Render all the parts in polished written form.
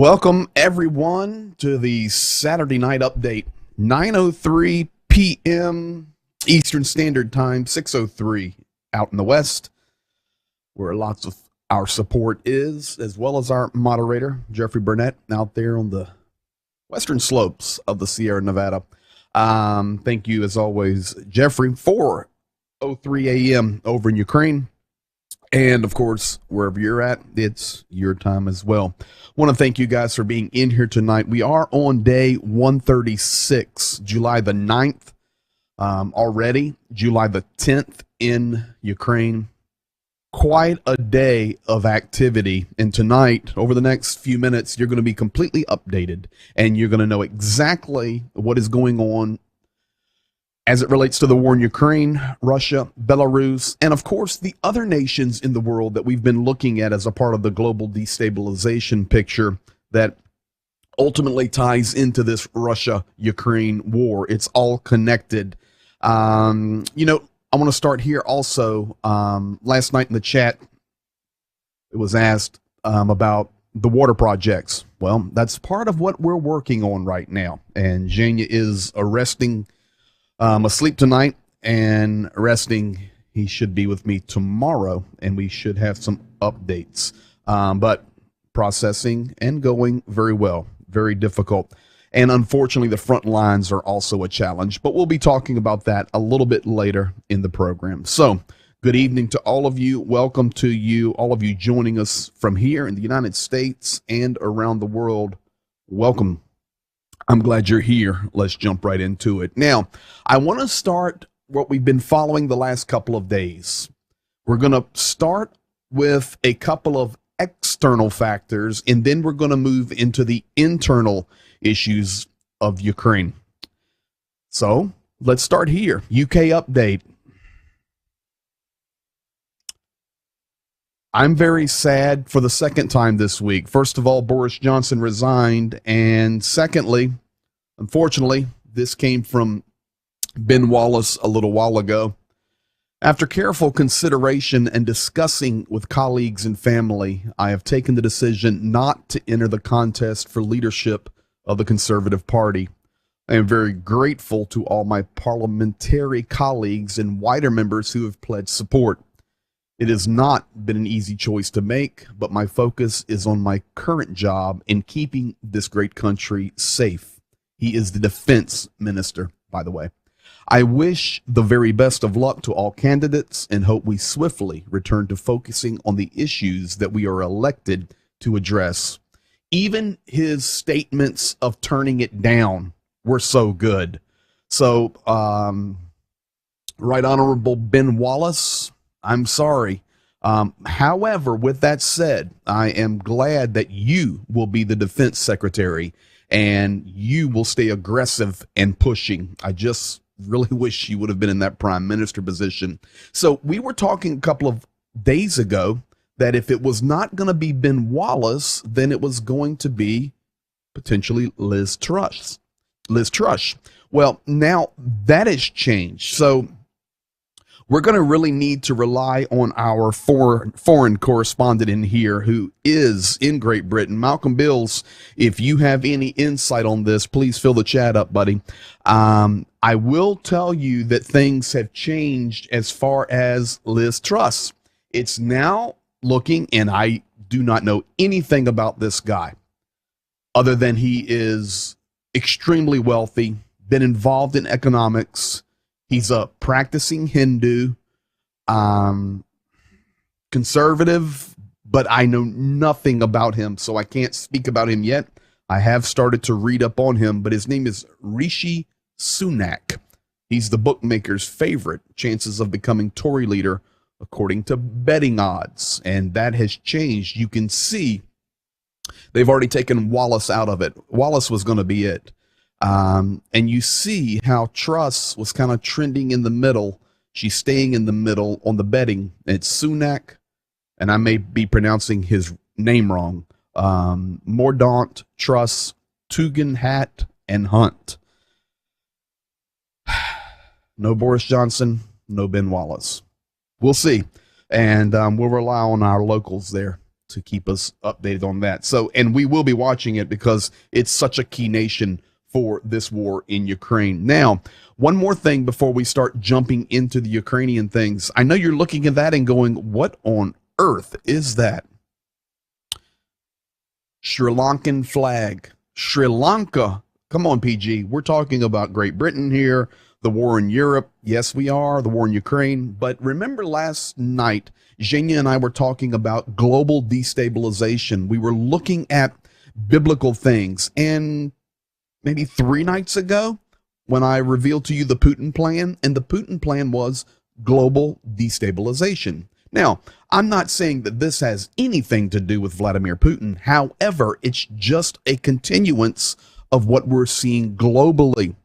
Welcome everyone to the Saturday night update. 9:03 p.m. Eastern Standard Time, 6:03 out in the West, where lots of our support is, as well as our moderator, Jeffrey Burnett, out there on the western slopes of the Sierra Nevada. Thank you, as always, Jeffrey, 4:03 a.m. over in Ukraine. And, of course, wherever you're at, it's your time as well. Want to thank you guys for being in here tonight. We are on day 136, July the 9th already, July the 10th in Ukraine. Quite a day of activity. And tonight, over the next few minutes, you're going to be completely updated. And you're going to know exactly what is going on as it relates to the war in Ukraine, Russia, Belarus, and of course the other nations in the world that we've been looking at as a part of the global destabilization picture that ultimately ties into this Russia-Ukraine war. It's all connected. I want to start here also. Last night in the chat, it was asked about the water projects. Well, that's part of what we're working on right now. And Jania is asleep tonight and resting. He should be with me tomorrow, and we should have some updates. But processing and going very well, very difficult. And unfortunately, the front lines are also a challenge, but we'll be talking about that a little bit later in the program. So good evening to all of you. Welcome to you, all of you joining us from here in the United States and around the world. Welcome. I'm glad you're here. Let's jump right into it. Now, I want to start what we've been following the last couple of days. We're going to start with a couple of external factors, and then we're going to move into the internal issues of Ukraine. So let's start here. UK update. I'm very sad for the second time this week. First of all, Boris Johnson resigned. And secondly, unfortunately, this came from Ben Wallace a little while ago. After careful consideration and discussing with colleagues and family, I have taken the decision not to enter the contest for leadership of the Conservative Party. I am very grateful to all my parliamentary colleagues and wider members who have pledged support. It has not been an easy choice to make, but my focus is on my current job in keeping this great country safe. He is the defense minister, by the way. I wish the very best of luck to all candidates and hope we swiftly return to focusing on the issues that we are elected to address. Even his statements of turning it down were so good. So, Right Honorable Ben Wallace, I'm sorry. However, with that said, I am glad that you will be the defense secretary and you will stay aggressive and pushing. I just really wish you would have been in that prime minister position. So we were talking a couple of days ago that if it was not going to be Ben Wallace, then it was going to be potentially Liz Truss. Well, now that has changed. So we're going to really need to rely on our foreign correspondent in here who is in Great Britain. Malcolm Bills, if you have any insight on this, please fill the chat up, buddy. I will tell you that things have changed as far as Liz Truss. It's now looking, and I do not know anything about this guy other than he is extremely wealthy, been involved in economics. He's a practicing Hindu, conservative, but I know nothing about him, so I can't speak about him yet. I have started to read up on him, but his name is Rishi Sunak. He's the bookmaker's favorite chances of becoming Tory leader, according to betting odds, and that has changed. You can see they've already taken Wallace out of it. Wallace was going to be it. And you see how Truss was kind of trending in the middle. She's staying in the middle on the betting. It's Sunak, and I may be pronouncing his name wrong. Mordaunt, Truss, Tugendhat, and Hunt. No Boris Johnson, no Ben Wallace. We'll see. And we'll rely on our locals there to keep us updated on that. So, and we will be watching it because it's such a key nation for this war in Ukraine. Now, one more thing before we start jumping into the Ukrainian things. I know you're looking at that and going, what on earth is that? Sri Lankan flag. Sri Lanka. Come on, PG. We're talking about Great Britain here, the war in Europe. Yes, we are. The war in Ukraine. But remember last night, Zhenya and I were talking about global destabilization. We were looking at biblical things. And maybe 3 nights ago, when I revealed to you the Putin plan, and the Putin plan was global destabilization. Now, I'm not saying that this has anything to do with Vladimir Putin. However, it's just a continuance of what we're seeing globally,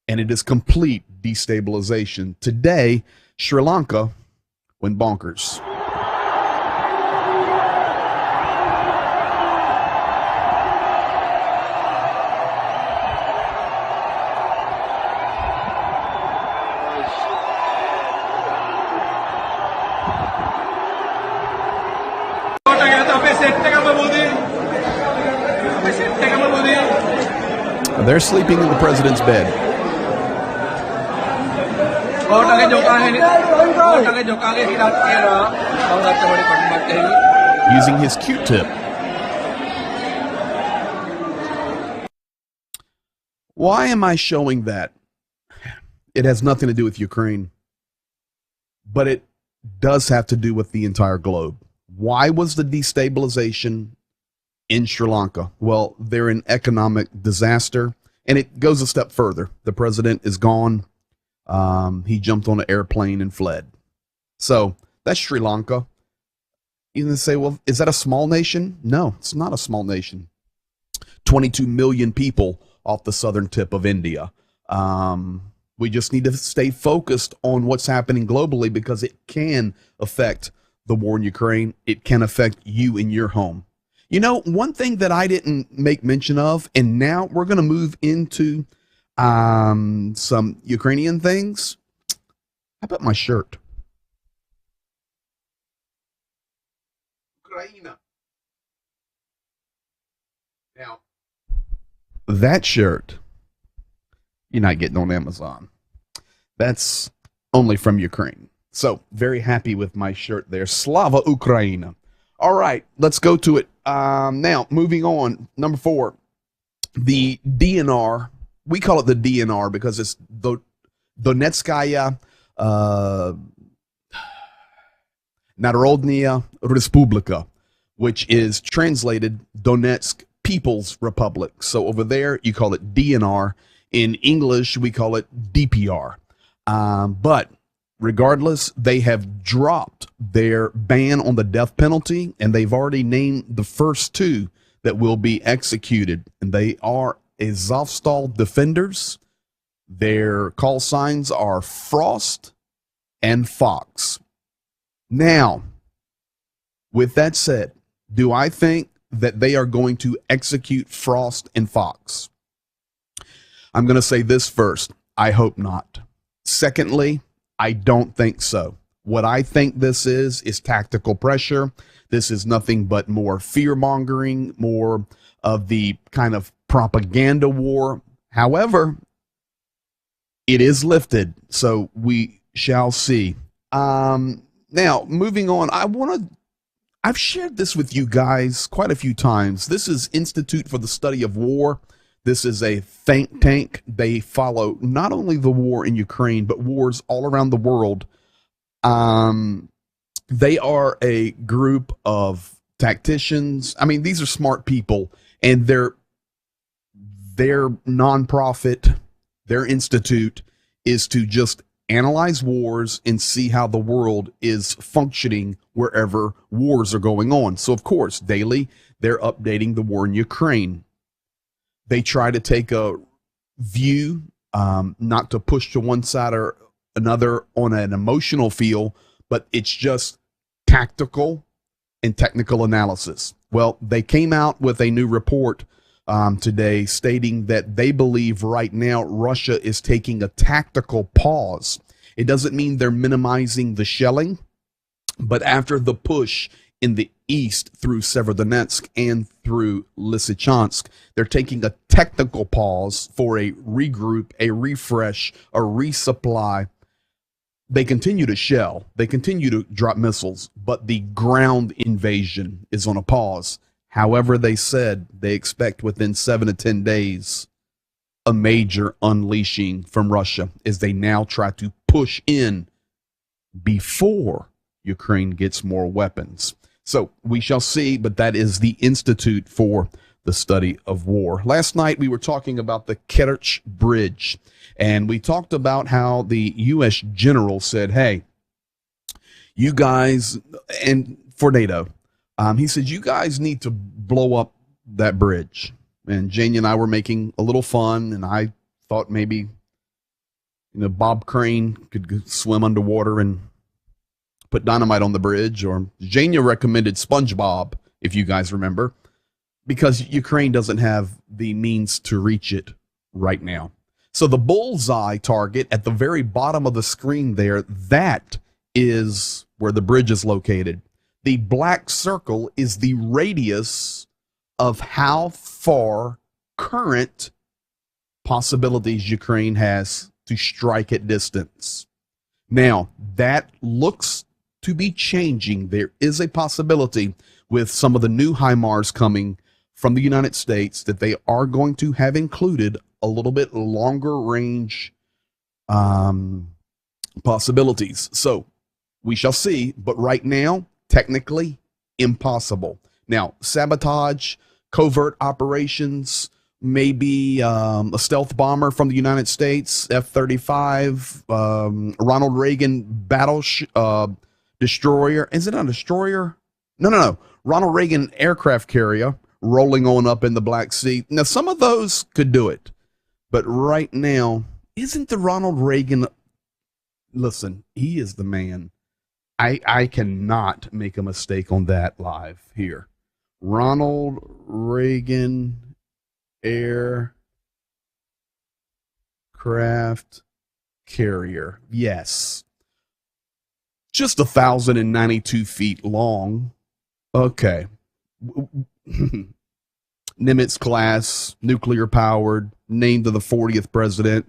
and it is complete destabilization. Today, Sri Lanka went bonkers. They're sleeping in the president's bed. Using his Q-tip. Why am I showing that? It has nothing to do with Ukraine, but it does have to do with the entire globe. Why was the destabilization in Sri Lanka? Well, they're in economic disaster, and it goes a step further. The president is gone. He jumped on an airplane and fled. So that's Sri Lanka. You can say, well, is that a small nation? No, it's not a small nation. 22 million people off the southern tip of India. We just need to stay focused on what's happening globally because it can affect the war in Ukraine. It can affect you in your home. You know, one thing that I didn't make mention of, and now we're going to move into some Ukrainian things. How about my shirt? Ukraine. Now, that shirt, you're not getting on Amazon. That's only from Ukraine. So, very happy with my shirt there. Slava Ukraina. All right, let's go to it. Now, moving on. Number 4, the DNR. We call it the DNR because it's Donetskaya Narodnaya Respublika, which is translated Donetsk People's Republic. So over there, you call it DNR. In English, we call it DPR. But regardless, they have dropped their ban on the death penalty, and they've already named the first 2 that will be executed. And they are Azovstal defenders. Their call signs are Frost and Fox. Now, with that said, do I think that they are going to execute Frost and Fox? I'm going to say this first. I hope not. Secondly, I don't think so. What I think this is tactical pressure. This is nothing but more fear-mongering, more of the kind of propaganda war. However, it is lifted, so we shall see. Now, moving on, I've shared this with you guys quite a few times. This is Institute for the Study of War. This is a think tank. They follow not only the war in Ukraine, but wars all around the world. They are a group of tacticians. I mean, these are smart people, and their nonprofit, their institute is to just analyze wars and see how the world is functioning wherever wars are going on. So, of course, daily, they're updating the war in Ukraine. They try to take a view, not to push to one side or another on an emotional feel, but it's just tactical and technical analysis. Well, they came out with a new report today stating that they believe right now Russia is taking a tactical pause. It doesn't mean they're minimizing the shelling, but after the push in the east through Severodonetsk and through Lysychansk. They're taking a technical pause for a regroup, a refresh, a resupply. They continue to shell, they continue to drop missiles, but the ground invasion is on a pause. However, they said they expect within 7 to 10 days a major unleashing from Russia as they now try to push in before Ukraine gets more weapons. So we shall see, but that is the Institute for the Study of War. Last night we were talking about the Kerch Bridge, and we talked about how the U.S. general said, hey, you guys, and for NATO, he said, you guys need to blow up that bridge. And Janie and I were making a little fun, and I thought maybe, Bob Crane could swim underwater and put dynamite on the bridge, or Jania recommended SpongeBob, if you guys remember, because Ukraine doesn't have the means to reach it right now. So the bullseye target at the very bottom of the screen there, that is where the bridge is located. The black circle is the radius of how far current possibilities Ukraine has to strike at distance. Now, that looks to be changing. There is a possibility with some of the new HIMARS coming from the United States that they are going to have included a little bit longer range possibilities. So we shall see, but right now, technically impossible. Now, sabotage, covert operations, maybe a stealth bomber from the United States, F-35, Ronald Reagan battle destroyer. Is it a destroyer? No. Ronald Reagan aircraft carrier rolling on up in the Black Sea. Now, some of those could do it. But right now, isn't the Ronald Reagan... Listen, he is the man. I cannot make a mistake on that live here. Ronald Reagan aircraft carrier. Yes. Just 1,092 feet long. Okay. Nimitz class, nuclear powered, named to the 40th president.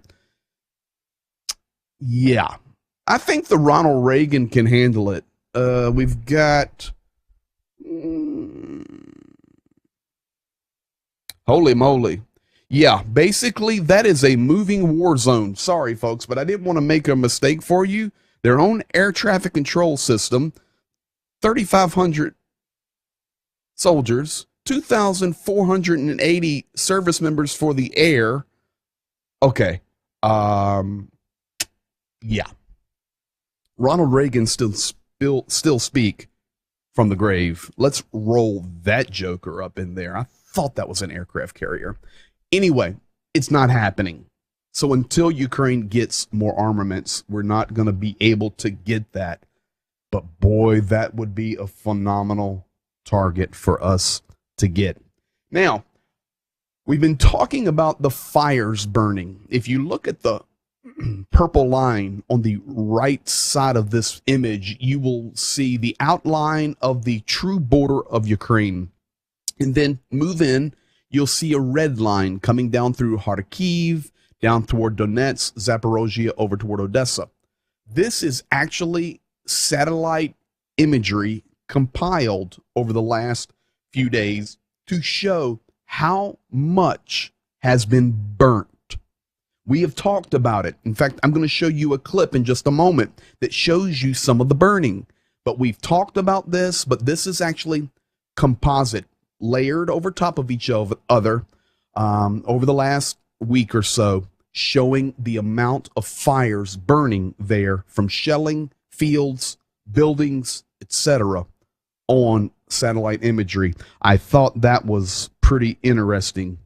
Yeah. I think the Ronald Reagan can handle it. We've got... Holy moly. Yeah, basically, that is a moving war zone. Sorry, folks, but I didn't want to make a mistake for you. Their own air traffic control system, 3,500 soldiers, 2,480 service members for the air. Okay. Yeah. Ronald Reagan still speak from the grave. Let's roll that joker up in there. I thought that was an aircraft carrier. Anyway, it's not happening. So until Ukraine gets more armaments, we're not going to be able to get that. But boy, that would be a phenomenal target for us to get. Now, we've been talking about the fires burning. If you look at the purple line on the right side of this image, you will see the outline of the true border of Ukraine. And then move in, you'll see a red line coming down through Kharkiv, down toward Donetsk, Zaporozhye, over toward Odessa. This is actually satellite imagery compiled over the last few days to show how much has been burnt. We have talked about it. In fact, I'm going to show you a clip in just a moment that shows you some of the burning. But we've talked about this, but this is actually composite, layered over top of each other over the last week or so, showing the amount of fires burning there from shelling, fields, buildings, etc. on satellite imagery. I thought that was pretty interesting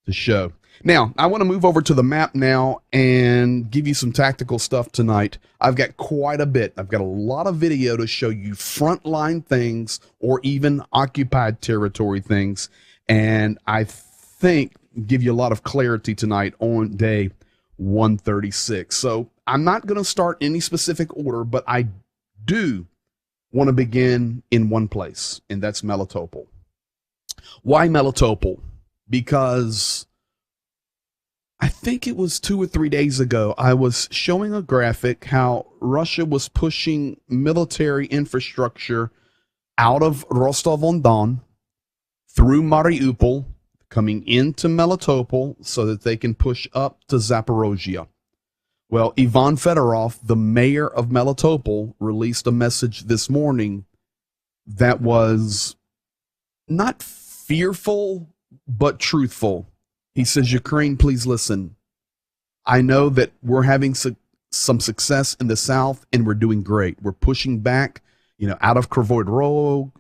to show. Now, I want to move over to the map now and give you some tactical stuff tonight. I've got quite a bit. I've got a lot of video to show you frontline things or even occupied territory things. And I think give you a lot of clarity tonight on day 136. So I'm not going to start any specific order, but I do want to begin in one place, and that's Melitopol. Why Melitopol? Because I think it was 2 or 3 days ago, I was showing a graphic how Russia was pushing military infrastructure out of Rostov-on-Don through Mariupol, coming into Melitopol so that they can push up to Zaporozhye. Well, Ivan Fedorov, the mayor of Melitopol, released a message this morning that was not fearful, but truthful. He says, Ukraine, please listen. I know that we're having some success in the south, and we're doing great. We're pushing back, out of Kryvyi Rog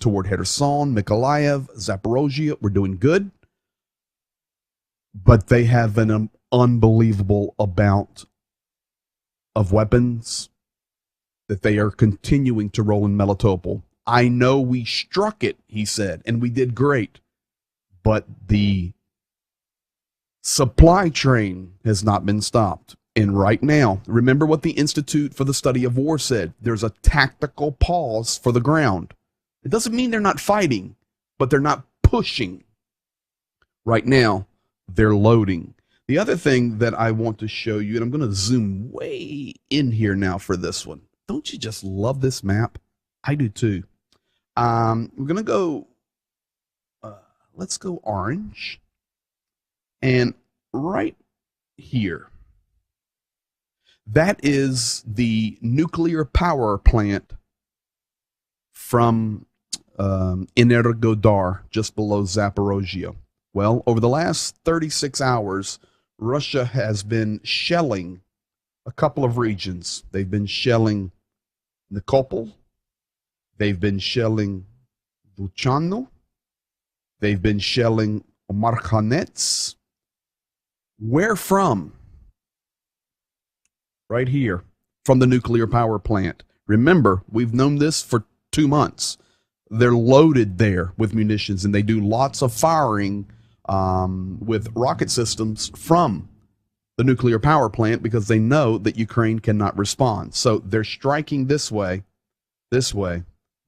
toward Kherson, Mykolaiv, Zaporozhye. We're doing good. But they have an unbelievable amount of weapons that they are continuing to roll in Melitopol. I know we struck it, he said, and we did great. But the supply train has not been stopped. And right now, remember what the Institute for the Study of War said. There's a tactical pause for the ground. It doesn't mean they're not fighting, but they're not pushing. Right now, they're loading. The other thing that I want to show you, and I'm going to zoom way in here now for this one. Don't you just love this map? I do too. We're going to go, let's go orange. And right here, that is the nuclear power plant from Energodar, just below Zaporozhye. Well, over the last 36 hours, Russia has been shelling a couple of regions. They've been shelling Nikopol. They've been shelling Lysychansk. They've been shelling Marhanets. Where from? Right here, from the nuclear power plant. Remember, we've known this for 2 months. They're loaded there with munitions, and they do lots of firing with rocket systems from the nuclear power plant because they know that Ukraine cannot respond. So they're striking this way, this way,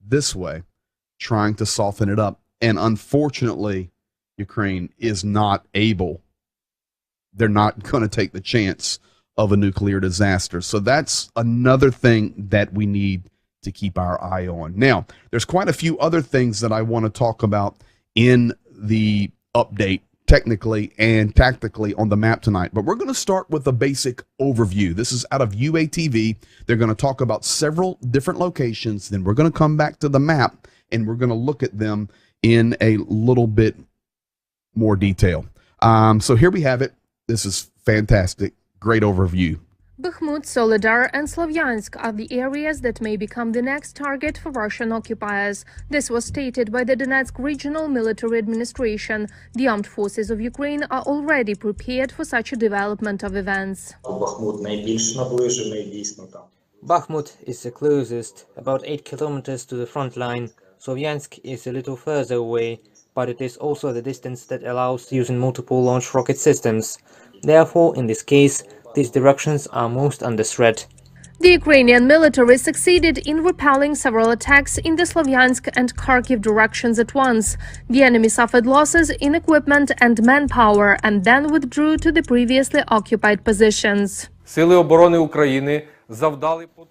this way, trying to soften it up. And unfortunately, Ukraine is not able. They're not going to take the chance of a nuclear disaster. So that's another thing that we need to keep our eye on. Now, there's quite a few other things that I want to talk about in the update, technically and tactically, on the map tonight. But we're going to start with a basic overview. This is out of UATV. They're going to talk about several different locations. Then we're going to come back to the map, and we're going to look at them in a little bit more detail. So here we have it. This is fantastic. Great overview. Bakhmut, Soledar and Slavyansk are the areas that may become the next target for Russian occupiers. This was stated by the Donetsk Regional Military Administration. The armed forces of Ukraine are already prepared for such a development of events. Bakhmut is the closest, about 8 kilometers to the front line. Slavyansk is a little further away, but it is also the distance that allows using multiple launch rocket systems. Therefore, in this case, these directions are most under threat. The Ukrainian military succeeded in repelling several attacks in the Slavyansk and Kharkiv directions at once. The enemy suffered losses in equipment and manpower and then withdrew to the previously occupied positions. The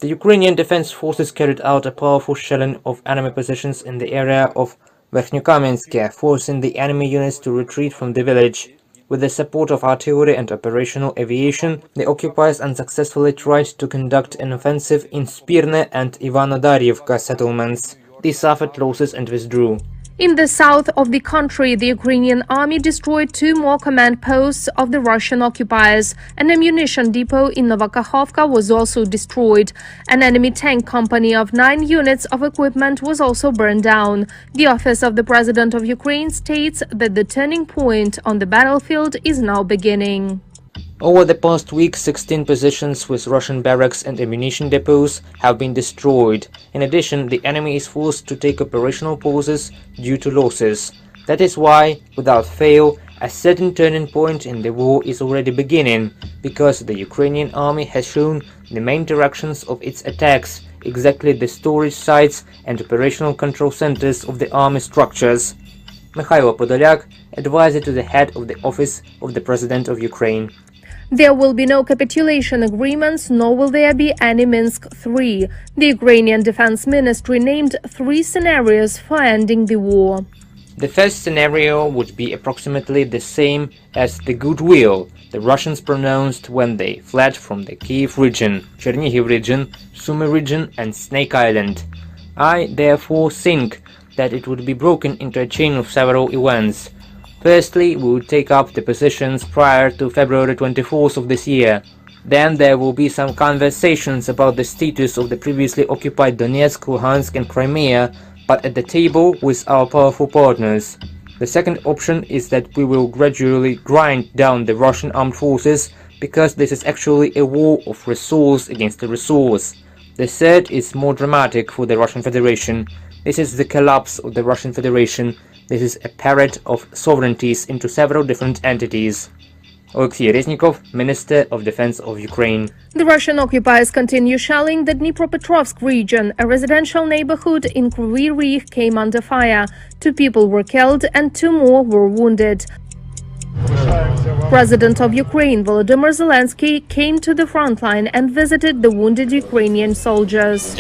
Ukrainian defense forces carried out a powerful shelling of enemy positions in the area of Verkhnykamensk, forcing the enemy units to retreat from the village. With the support of artillery and operational aviation, the occupiers unsuccessfully tried to conduct an offensive in Spirne and Ivanodarivka settlements. They suffered losses and withdrew. In the south of the country, the Ukrainian army destroyed 2 more command posts of the Russian occupiers. An ammunition depot in Novokakhovka was also destroyed. An enemy tank company of 9 units of equipment was also burned down. The office of the President of Ukraine states that the turning point on the battlefield is now beginning. Over the past week, 16 positions with Russian barracks and ammunition depots have been destroyed. In addition, the enemy is forced to take operational pauses due to losses. That is why, without fail, a certain turning point in the war is already beginning, because the Ukrainian army has shown the main directions of its attacks exactly the storage sites and operational control centers of the army structures. Mikhailo Podolyak, advisor to the head of the Office of the President of Ukraine. There will be no capitulation agreements, nor will there be any Minsk III. The Ukrainian Defense Ministry named 3 scenarios for ending the war. The first scenario would be approximately the same as the goodwill the Russians pronounced when they fled from the Kiev region, Chernihiv region, Sumy region and Snake Island. I therefore think that it would be broken into a chain of several events. Firstly, we would take up the positions prior to February 24th of this year. Then there will be some conversations about the status of the previously occupied Donetsk, Luhansk and Crimea, but at the table with our powerful partners. The second option is that we will gradually grind down the Russian armed forces, because this is actually a war of resource against the resource. The third is more dramatic for the Russian Federation. This is the collapse of the Russian Federation. This is a parade of sovereignties into several different entities. Alexei Reznikov, Minister of Defense of Ukraine. The Russian occupiers continue shelling the Dnipropetrovsk region. A residential neighborhood in Kryvyi Rih came under fire. 2 people were killed and 2 more were wounded. President of Ukraine Volodymyr Zelensky came to the front line and visited the wounded Ukrainian soldiers.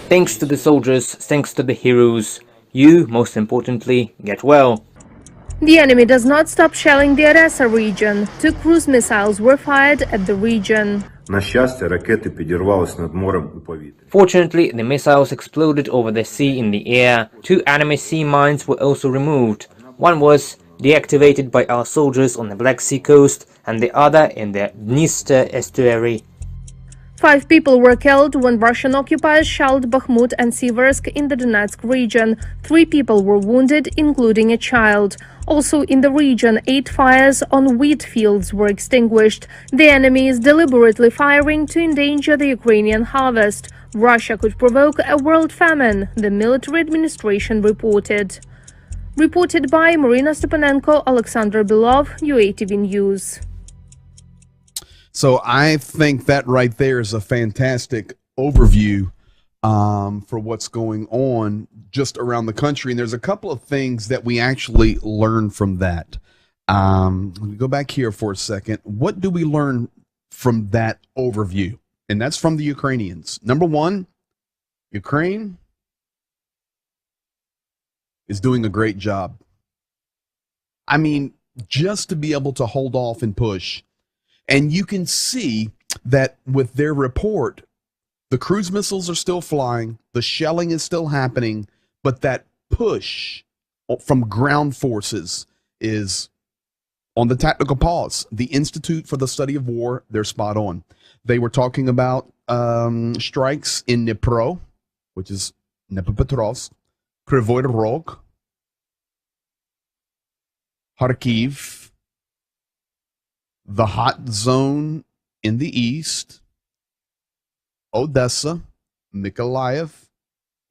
Thanks to the soldiers, thanks to the heroes. You, most importantly, get well. The enemy does not stop shelling the Odessa region. 2 cruise missiles were fired at the region. Fortunately, the missiles exploded over the sea in the air. 2 enemy sea mines were also removed. One was deactivated by our soldiers on the Black Sea coast and the other in the Dniester estuary. 5 people were killed when Russian occupiers shelled Bakhmut and Siversk in the Donetsk region. 3 people were wounded, including a child. Also in the region, 8 fires on wheat fields were extinguished. The enemy is deliberately firing to endanger the Ukrainian harvest. Russia could provoke a world famine, the military administration reported. Reported by Marina Stepanenko, Alexander Belov, UATV News. So I think that right there is a fantastic overview for what's going on just around the country. And there's a couple of things that we actually learn from that. Let me go back here for a second. What do we learn from that overview? And that's from the Ukrainians. Number one, Ukraine is doing a great job. I mean, just to be able to hold off and push. And you can see that with their report, the cruise missiles are still flying, the shelling is still happening, but that push from ground forces is on the tactical pause. The Institute for the Study of War, they're spot on. They were talking about strikes in Dnipro, which is Dnipropetrovsk, Kryvyi Rih, Kharkiv, the hot zone in the east, Odessa, Mykolaiv,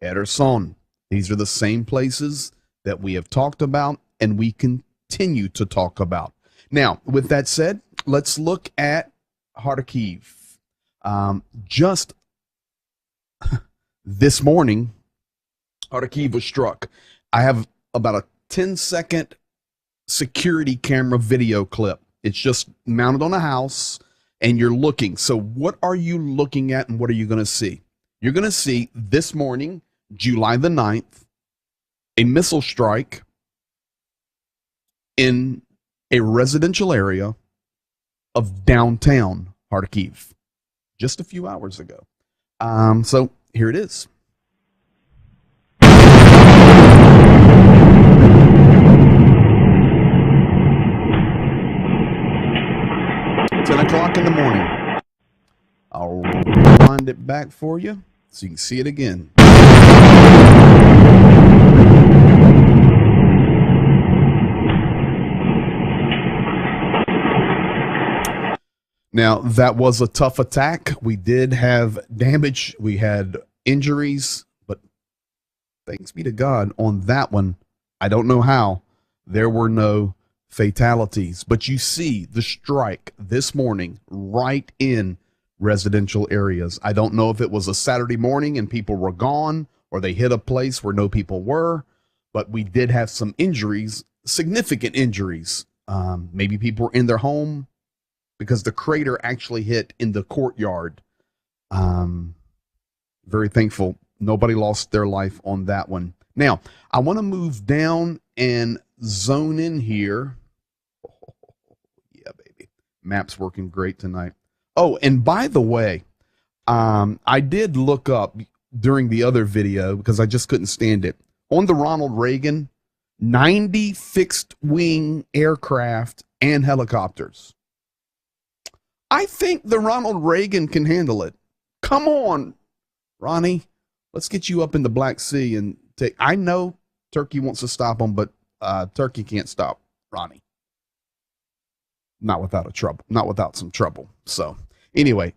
Kherson. These are the same places that we have talked about and we continue to talk about. Now, with that said, let's look at Kharkiv. Just this morning, Kharkiv was struck. I have about a 10-second security camera video clip. It's just mounted on a house, and you're looking. So what are you looking at, and what are you going to see? You're going to see this morning, July the 9th, a missile strike in a residential area of downtown Kharkiv just a few hours ago. So here it is. 10 o'clock in the morning. I'll rewind it back for you so you can see it again. Now, that was a tough attack. We did have damage. We had injuries, but thanks be to God on that one. I don't know how. There were no fatalities, but you see the strike this morning right in residential areas. I don't know if it was a Saturday morning and people were gone, or they hit a place where no people were, but we did have some injuries, significant injuries. Maybe people were in their home because the crater actually hit in the courtyard. Very thankful nobody lost their life on that one. Now, I want to move down and zone in here. Oh, yeah, baby. Map's working great tonight. Oh, and by the way, I did look up during the other video because I just couldn't stand it. On the Ronald Reagan, 90 fixed wing aircraft and helicopters. I think the Ronald Reagan can handle it. Come on, Ronnie. Let's get you up in the Black Sea and take. I know Turkey wants to stop them, but Turkey can't stop Ronnie. Not without some trouble. So anyway,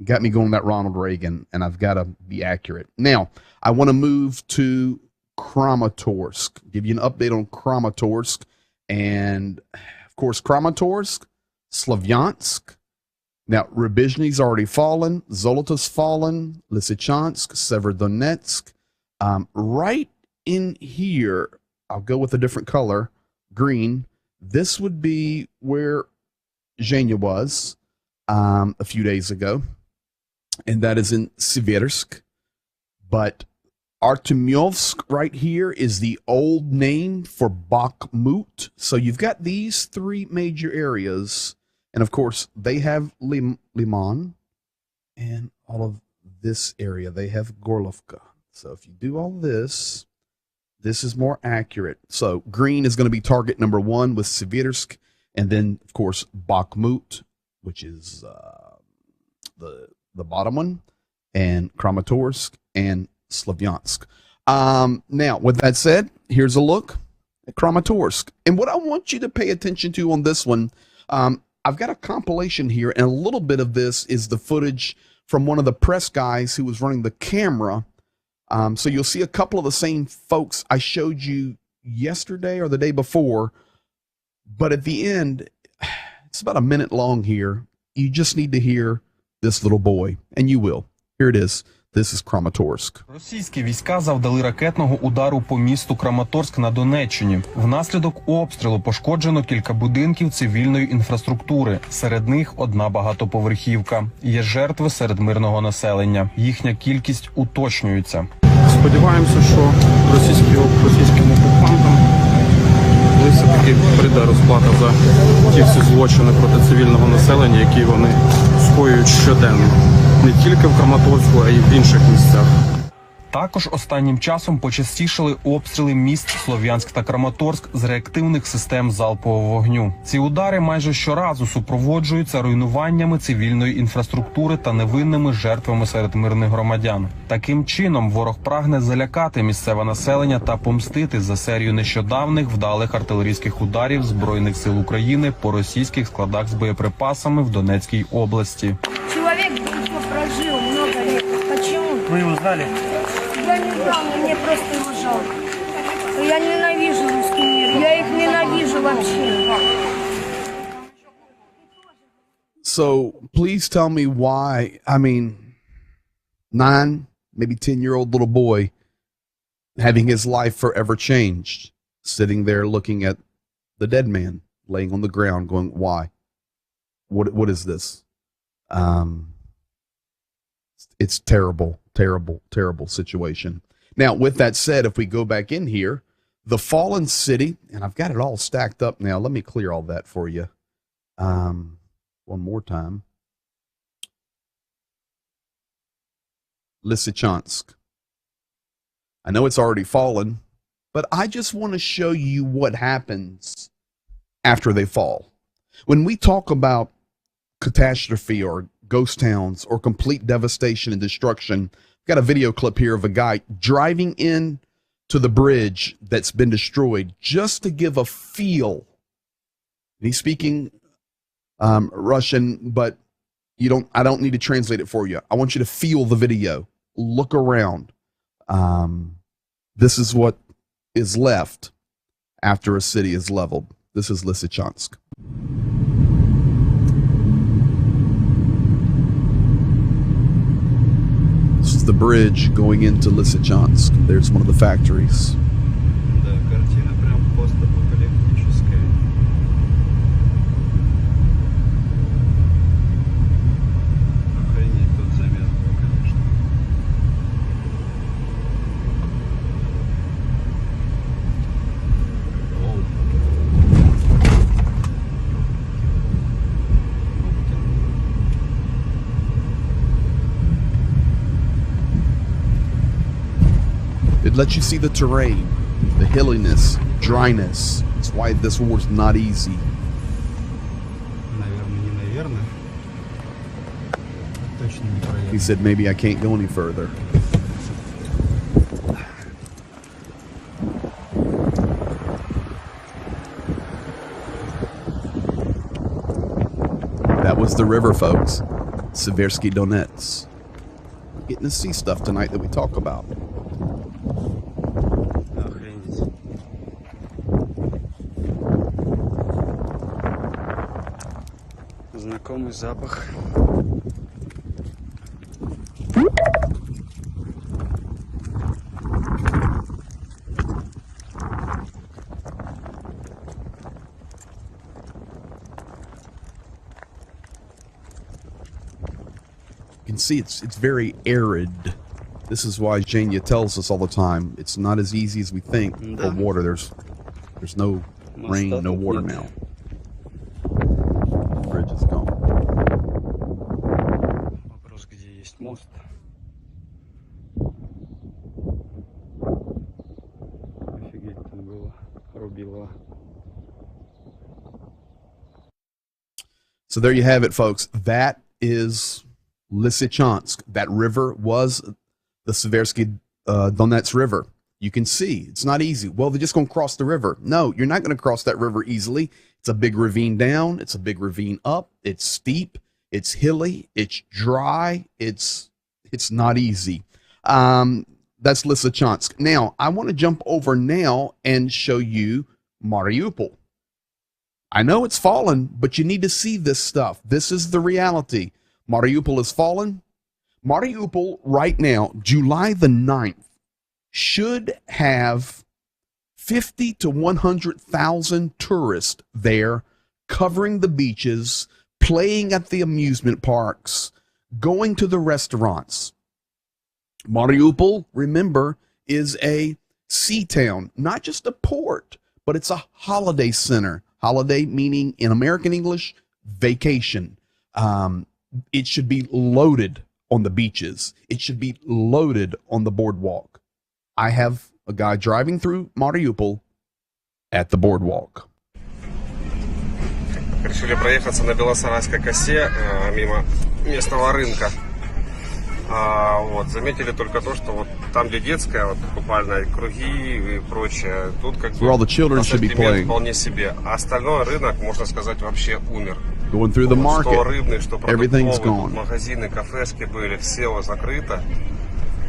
got me going that Ronald Reagan, and I've got to be accurate. Now, I want to move to Kramatorsk, give you an update on Kramatorsk. And of course, Kramatorsk, Slavyansk. Now, Rubizhny's already fallen, Zolotov's fallen, Lysychansk, Severodonetsk. Right in here, I'll go with a different color, green. This would be where Zhenya was a few days ago, and that is in Siversk. But Artemyevsk right here is the old name for Bakhmut. So you've got these three major areas, and of course they have Liman, and all of this area they have Gorlovka. So if you do all this, this is more accurate. So green is going to be target number 1 with Siversk, and then of course Bakhmut, which is the bottom one, and Kramatorsk and Slavyansk. Now, with that said, here's a look at Kramatorsk. And what I want you to pay attention to on this one, I've got a compilation here, and a little bit of this is the footage from one of the press guys who was running the camera. So you'll see a couple of the same folks I showed you yesterday or the day before. But at the end, it's about a minute long here. You just need to hear this little boy, and you will. Here it is. This is Kramatorsk. Російські війська завдали ракетного удару по місту Краматорськ на Донеччині. Внаслідок обстрілу пошкоджено кілька будинків цивільної інфраструктури. Серед них одна багатоповерхівка. Є жертви серед мирного населення. Їхня кількість уточнюється. Сподіваємося, що російським окупантам все-таки прийде розплата за ті всі злочини проти цивільного населення, які вони скоюють щоденно. Не тільки в Краматорську, а й в інших місцях. Також останнім часом почастішали обстріли міст Слов'янськ та Краматорськ з реактивних систем залпового вогню. Ці удари майже щоразу супроводжуються руйнуваннями цивільної інфраструктури та невинними жертвами серед мирних громадян. Таким чином, ворог прагне залякати місцеве населення та помстити за серію нещодавних вдалих артилерійських ударів Збройних сил України по російських складах з боєприпасами в Донецькій області. Человек прожил много лет. Почему? Вы его знали? Я не знал, мне просто его жалко. Я ненавижу русский мир. Я их ненавижу вообще. So please tell me why, 9, maybe 10-year-old little boy having his life forever changed, sitting there looking at the dead man laying on the ground going, why? What is this? It's terrible, terrible, terrible situation. Now, with that said, if we go back in here, the fallen city, and I've got it all stacked up now. Let me clear all that for you. One more time. Lysychansk. I know it's already fallen, but I just want to show you what happens after they fall. When we talk about catastrophe or ghost towns or complete devastation and destruction, I've got a video clip here of a guy driving in to the bridge that's been destroyed just to give a feel. He's speaking Russian, but I don't need to translate it for you. I want you to feel the video. Look around. This is what is left after a city is leveled. This is Lysychansk. is the bridge going into Lysychansk. There's one of the factories. Да, картина прям постапокалиптическая. Охренеть тот замес был, конечно. It lets you see the terrain, the hilliness, dryness. That's why this war's not easy. Наверное, не наверное. Точно не проехал. He said maybe I can't go any further. That was the river, folks. Seversky Donets. We're getting to see stuff tonight that we talk about. Охренеть. Знакомый запах. You can see it's very arid. This is why Zhenya tells us all the time it's not as easy as we think for water. There's no rain, no water now. The bridge is gone. Вопрос, где есть мост. Офигеть там было. Рубило. So there you have it, folks. That is Lysychansk. That river was the Seversky Donets River. You can see it's not easy. Well, they're just going to cross the river. No, you're not going to cross that river easily. It's a big ravine down. It's a big ravine up. It's steep. It's hilly. It's dry. It's not easy. That's Lysychansk. Now, I want to jump over now and show you Mariupol. I know it's fallen, but you need to see this stuff. This is the reality. Mariupol has fallen. Mariupol right now, July the 9th, should have 50 to 100,000 tourists there covering the beaches, playing at the amusement parks, going to the restaurants. Mariupol, remember, is a sea town, not just a port, but it's a holiday center. Holiday meaning in American English, vacation. It should be loaded on the beaches. It should be loaded on the boardwalk. I have a guy driving through Mariupol at the boardwalk. Решили проехаться на Белосарайской косе мимо местного рынка. Вот, заметили только то, что вот там, где детская, вот буквально круги и прочее, тут как бы ассортимент вполне себе. А остальной рынок, можно сказать, вообще умер. Going through the market, что рыбный, что everything's продуктовый, gone. магазины, кафешки были, все закрыто.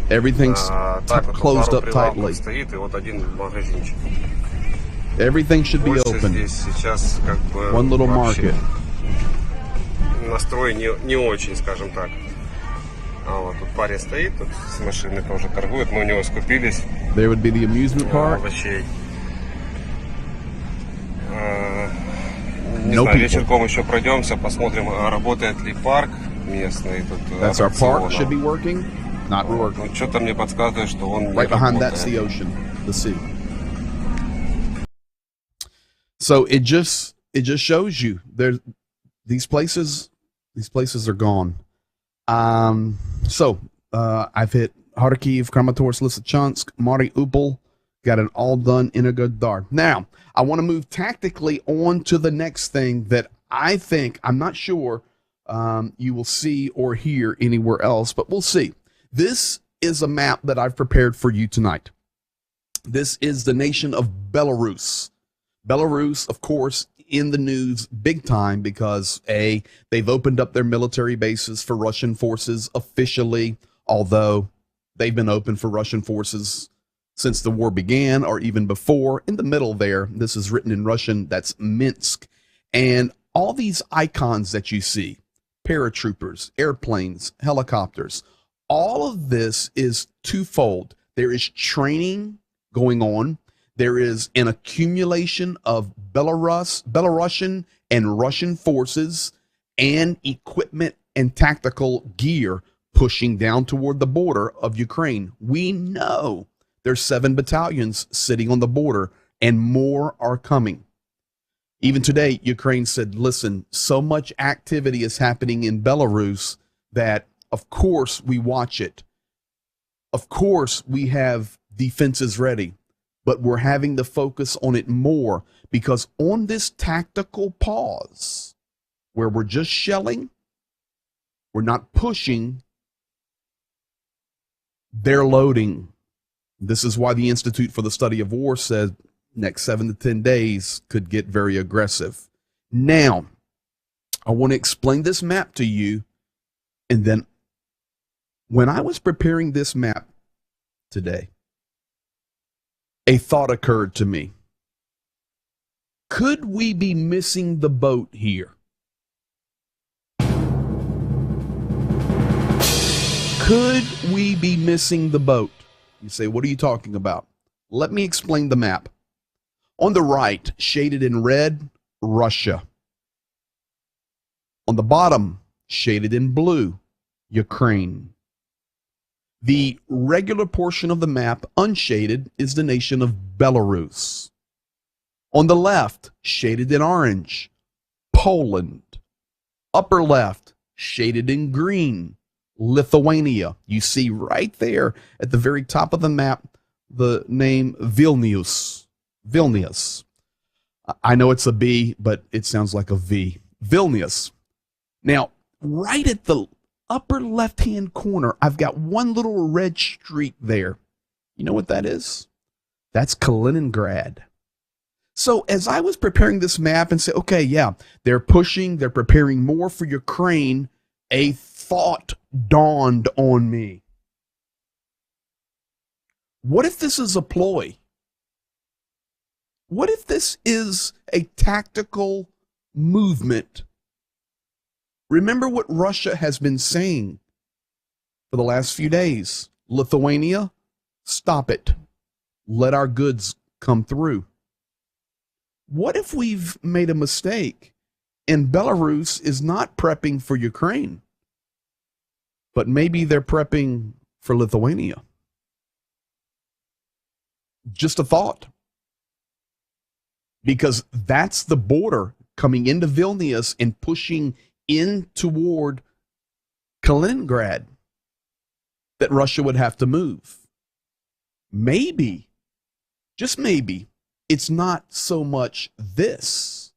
Everything's Так вот, closed пару up прилавков tightly. стоит, и вот один магазинчик. Everything should be Больше open. здесь сейчас как бы One little вообще market. настрой не очень, скажем так. А вот тут парень стоит, тут с машины тоже торгует, мы у него скупились. There would be the amusement park. Овощей. Не No знаю, people. вечерком еще пройдемся, посмотрим, работает ли парк местный. Тут That's our park аттракционов. should be working. Not working. Ну, что-то мне подсказывает, что он не Right behind that's работает. the ocean, the sea. So it just shows you there these places are gone. I've hit Kharkiv, Kramatorsk, Lysychansk, Mariupol, got it all done in a good dart. Now, I want to move tactically on to the next thing that I think, I'm not sure you will see or hear anywhere else, but we'll see. This is a map that I've prepared for you tonight. This is the nation of Belarus. Belarus, of course, in the news big time because they've opened up their military bases for Russian forces officially, although they've been open for Russian forces since the war began or even before. In the middle there, this is written in Russian, that's Minsk. And all these icons that you see, paratroopers, airplanes, helicopters, all of this is twofold. There is training going on. There is an accumulation of Belarusian and Russian forces and equipment and tactical gear pushing down toward the border of Ukraine. We know there's 7 battalions sitting on the border and more are coming. Even today, Ukraine said, listen, so much activity is happening in Belarus that, of course, we watch it. Of course, we have defenses ready, but we're having to focus on it more because on this tactical pause where we're just shelling, we're not pushing, they're loading. This is why the Institute for the Study of War said next 7 to 10 days could get very aggressive. Now, I want to explain this map to you. And then when I was preparing this map today, a thought occurred to me. Could we be missing the boat here? Could we be missing the boat? You say, what are you talking about? Let me explain the map. On the right, shaded in red, Russia. On the bottom, shaded in blue, Ukraine. The regular portion of the map, unshaded, is the nation of Belarus. On the left, shaded in orange, Poland. Upper left, shaded in green, Lithuania. You see right there at the very top of the map the name Vilnius. Vilnius. I know it's a B, but it sounds like a V. Vilnius. Now, right at the upper left-hand corner, I've got one little red streak there. You know what that is? That's Kaliningrad. So as I was preparing this map and said, okay, yeah, they're pushing, they're preparing more for Ukraine, a thought dawned on me. What if this is a ploy? What if this is a tactical movement? Remember what Russia has been saying for the last few days. Lithuania, stop it. Let our goods come through. What if we've made a mistake and Belarus is not prepping for Ukraine, but maybe they're prepping for Lithuania? Just a thought. Because that's the border coming into Vilnius and pushing in toward Kaliningrad that Russia would have to move. Maybe, just maybe, it's not so much this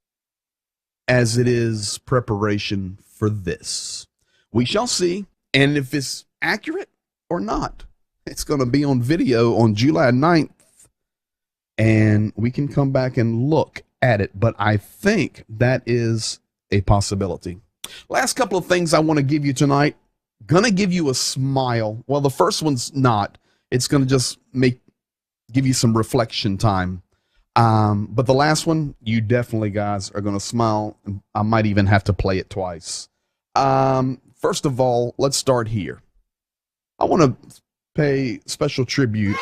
as it is preparation for this. We shall see, and if it's accurate or not, it's going to be on video on July 9th, and we can come back and look at it, but I think that is a possibility. Last couple of things I want to give you tonight. Gonna give you a smile. Well, the first one's not. It's gonna just give you some reflection time. But the last one, you definitely, guys, are gonna smile. I might even have to play it twice. First of all, let's start here. I want to pay special tribute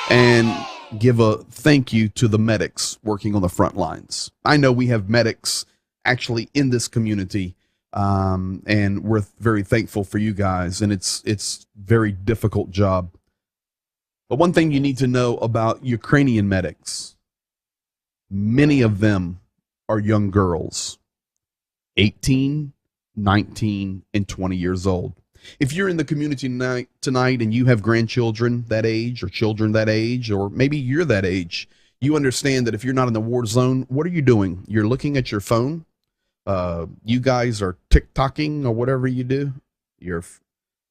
and give a thank you to the medics working on the front lines. I know we have medics actually in this community, and we're very thankful for you guys, and it's very difficult job. But one thing you need to know about Ukrainian medics, many of them are young girls, 18, 19, and 20 years old. If you're in the community tonight and you have grandchildren that age or children that age, or maybe you're that age, you understand that if you're not in the war zone, what are you doing? You're looking at your phone. You guys are TikToking or whatever you do. You're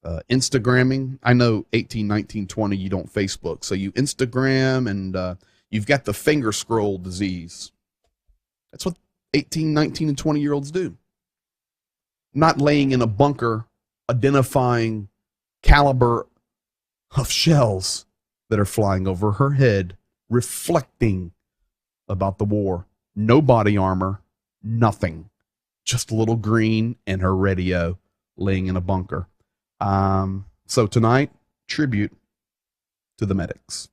Instagramming. I know 18, 19, 20, you don't Facebook. So you Instagram, and you've got the finger scroll disease. That's what 18, 19, and 20-year-olds do. Not laying in a bunker identifying caliber of shells that are flying over her head, reflecting about the war. No body armor, nothing. Just a little green and her radio. laying in a bunker. So tonight, tribute to the medics.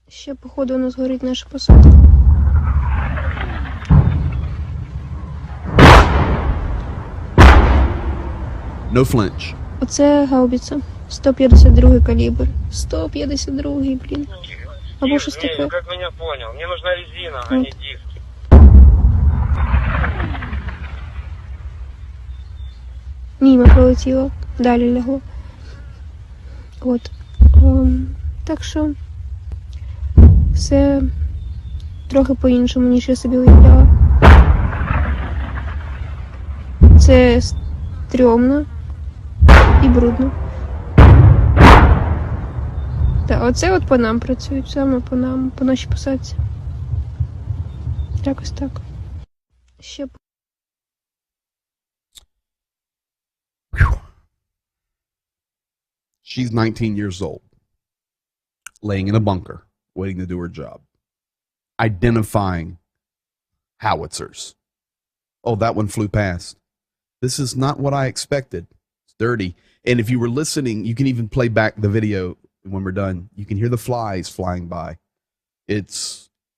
Ще, походу, у нас горить наша посадка. No flinch. Оце гаубиця. 152 калібр. 152, блін. Або щось таке. Как меня понял? Мне нужна резина, а не диски. Мимо пролетіло. Далі лягло. От. Так що все трохи по-іншому, ніж я собі уявляла. Це стрьомно і брудно. Так, оце от по нам працюють, саме по нам, по нашій посадці. Якось так. Ще She's 19 years old, laying in a bunker, waiting to do her job, identifying howitzers. Oh, that one flew past. This is not what I expected. It's dirty. And if you were listening, you can even play back the video when we're done. You can hear the flies flying by.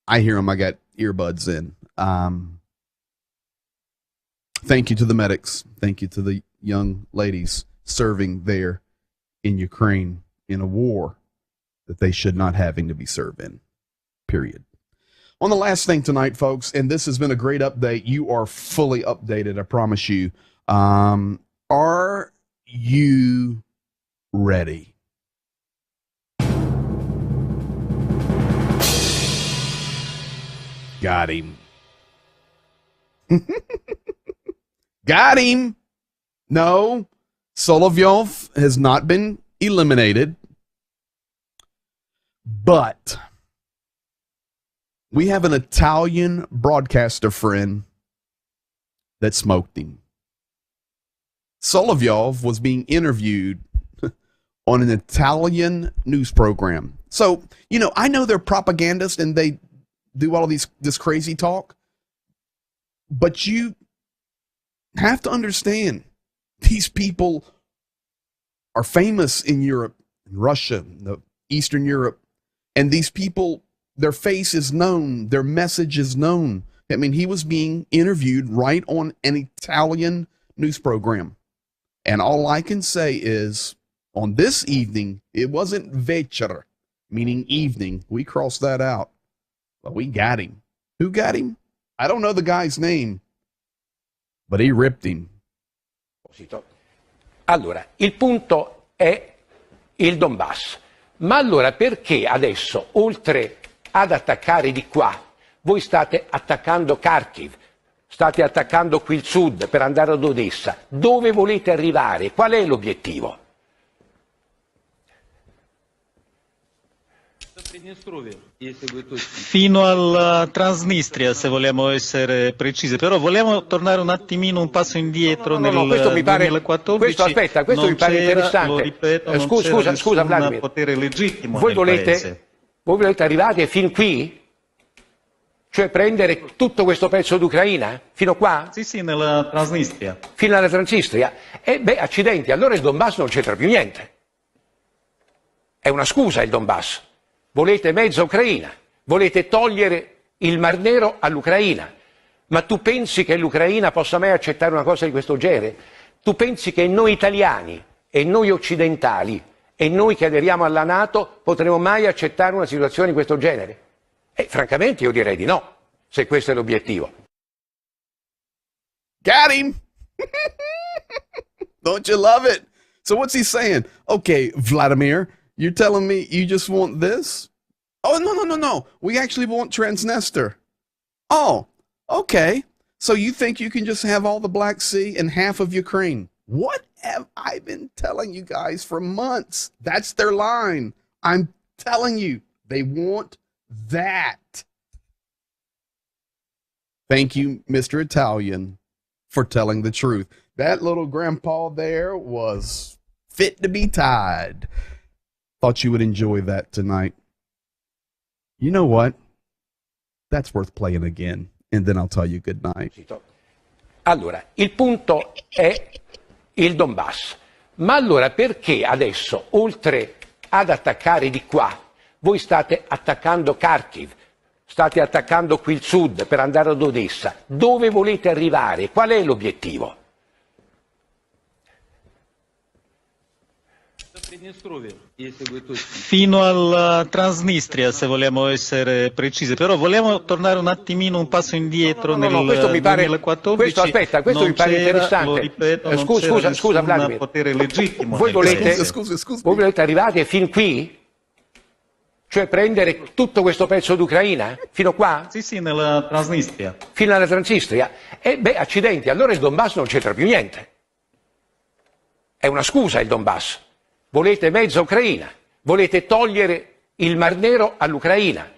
I hear them. I got earbuds in. Thank you to the medics. Thank you to the young ladies serving there in Ukraine in a war that they should not having to be served in, period. On the last thing tonight, folks, and this has been a great update. You are fully updated, I promise you. Are you ready? Got him. Got him. No, Solovyov has not been eliminated, but we have an Italian broadcaster friend that smoked him. Solovyov was being interviewed on an Italian news program. So, you know, I know they're propagandists and they do all of this crazy talk, but you have to understand these people are famous in Europe, in Russia, Eastern Europe, and these people, their face is known, their message is known. I mean, he was being interviewed right on an Italian news program. And all I can say is, on this evening, it wasn't večer, meaning evening. We crossed that out. But we got him. Who got him? I don't know the guy's name, but he ripped him. Allora, il punto è il Donbass. Ma allora perché adesso, oltre ad attaccare di qua, voi state attaccando Kharkiv, state attaccando qui il sud per andare ad Odessa? Dove volete arrivare? Qual è l'obiettivo? Fino al Transnistria, se vogliamo essere precisi, però vogliamo tornare un attimino un passo indietro nel questo mi pare, 2014. questo aspetta, questo mi pare interessante. Lo ripeto, scusa Vladimir, potere legittimo voi nel paese. volete arrivare fin qui? Cioè prendere tutto questo pezzo d'Ucraina? Fino qua? Sì, nella Transnistria. Fino alla Transnistria? E beh, accidenti, allora il Donbass non c'entra più niente. È una scusa il Donbass. Volete mezza Ucraina, volete togliere il Mar Nero all'Ucraina, ma tu pensi che l'Ucraina possa mai accettare una cosa di questo genere? Tu pensi che noi italiani e noi occidentali e noi che aderiamo alla NATO potremo mai accettare una situazione di questo genere? Francamente io direi di no, se questo è l'obiettivo. Got him! Don't you love it? So what's he saying? Okay, Vladimir, you're telling me you just want this? Oh, no. We actually want Transnistria. Oh, okay. So you think you can just have all the Black Sea and half of Ukraine? What have I been telling you guys for months? That's their line. I'm telling you, they want that. Thank you, Mr. Italian, for telling the truth. That little grandpa there was fit to be tied. Thought you would enjoy that tonight. You know what? That's worth playing again, and then I'll tell you good night. Allora, il punto è il Donbass. Ma allora perché adesso, oltre ad attaccare di qua, voi state attaccando Kharkiv, state attaccando qui il sud per andare ad Odessa? Dove volete arrivare? Qual è l'obiettivo? Fino alla Transnistria, se vogliamo essere precisi, però vogliamo tornare un attimino, un passo indietro nel questo mi pare, 2014. questo aspetta, questo mi pare interessante. Lo ripeto, scusa Vladimir. Potere legittimo. Voi volete arrivare fin qui? Cioè prendere tutto questo pezzo d'Ucraina? Fino qua? Sì, nella Transnistria. Fino alla Transnistria? Accidenti, allora il Donbass non c'entra più niente. È una scusa il Donbass. Volete mezza Ucraina, volete togliere il Mar Nero all'Ucraina,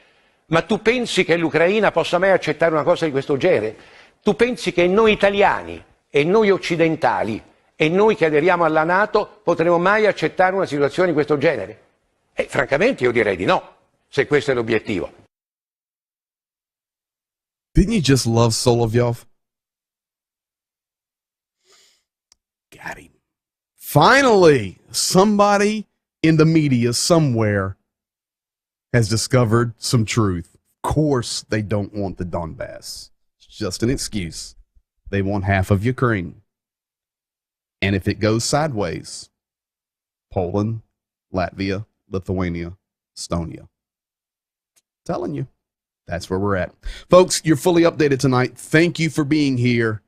ma tu pensi che l'Ucraina possa mai accettare una cosa di questo genere? Tu pensi che noi italiani e noi occidentali e noi che aderiamo alla NATO potremo mai accettare una situazione di questo genere? Francamente io direi di no, se questo è l'obiettivo. Didn't you just love Solovyov? Got him. Finally, somebody in the media somewhere has discovered some truth. Of course, they don't want the Donbass. It's just an excuse. They want half of Ukraine. And if it goes sideways, Poland, Latvia, Lithuania, Estonia. Telling you, that's where we're at. Folks, you're fully updated tonight. Thank you for being here.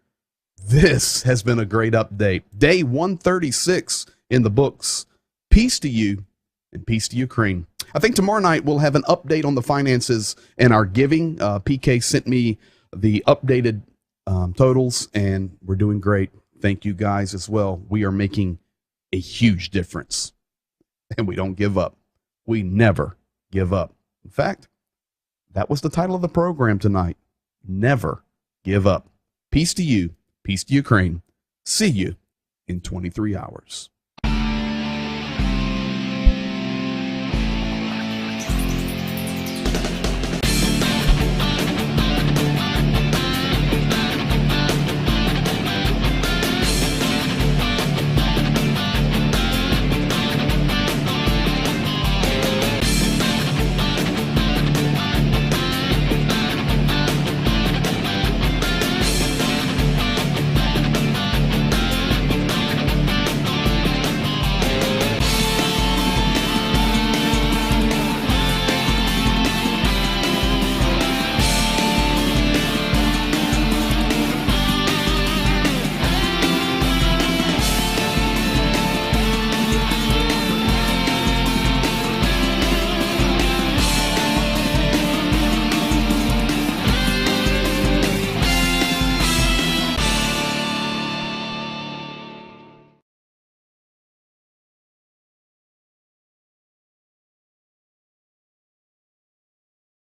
This has been a great update. Day 136 in the books. Peace to you and peace to Ukraine. I think tomorrow night we'll have an update on the finances and our giving. PK sent me the updated totals, and we're doing great. Thank you guys as well. We are making a huge difference, and we don't give up. We never give up. In fact, that was the title of the program tonight. Never give up. Peace to you. Peace to Ukraine. See you in 23 hours.